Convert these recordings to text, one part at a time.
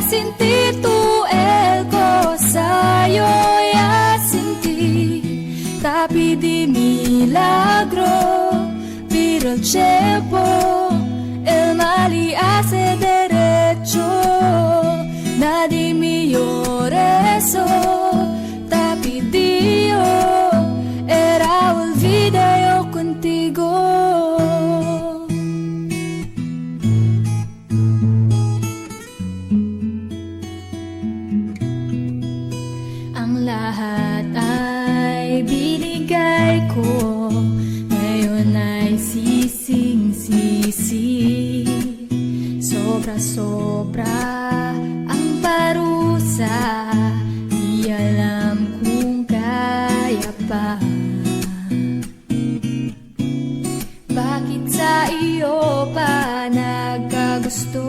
sin ti tú el gozayo ya sin ti, tapi di milagro pero el tiempo el mali hace derecho, nadie mejor eso, tapi Dios era olvida yo contigo. Ang lahat ay binigay ko, ngayon ay sising-sisi. Sobra-sobra ang parusa, di alam kung kaya pa. Bakit sa iyo pa nagkagusto?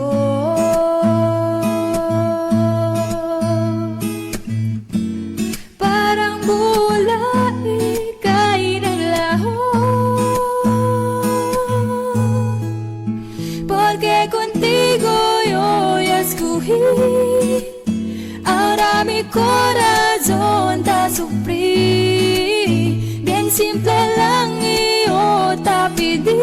Parang bola ika'y naglaho, porque contigo yo ya escogí. Ahora mi corazón te sufrí, bien simple lang iyo te pedí.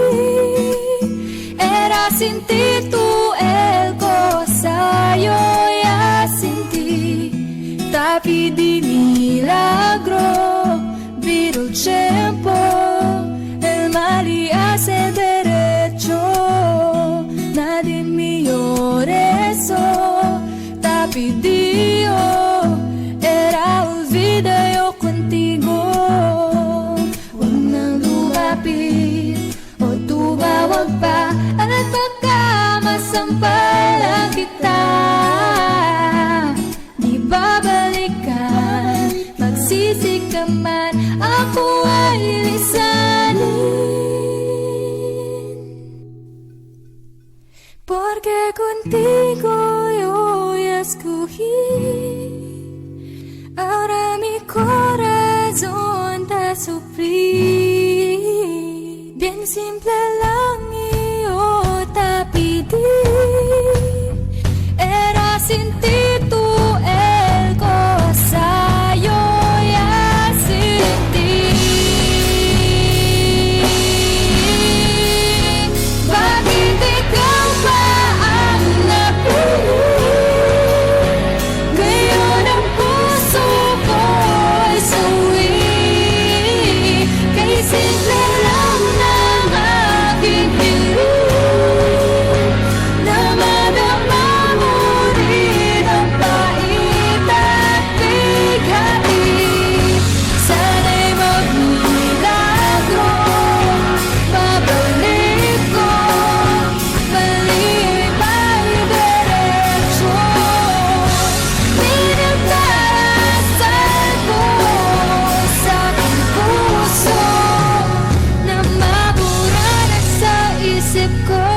Era sin ti tú el gozayo ya sin ti, te pedí milagro, pero el tiempo el mal y hace derecho, nadie mejor eso, te pedí era olvida yo contigo. Huwag nang lumapit o tumawag pa, at baka masampalan kita. Di babalikan, magsisig ka man, ako ay lisanin. Porque contigo yo ya escogí, ahora mi corazón te sufrí, bien simple lang iyo te pedí. Era sin ti tú el gozayo ya sin ti. Bakit ikaw ba ang napili? Ngayon ang puso ko'y suwi, kay simple lang ng aking hiling, na madama mo rin ang pait at bighati. Sana'y magmilagro, babalik ko, mali may diretsyo. Pinagdarasal ko sa aking puso, na mabura na sa isip ko.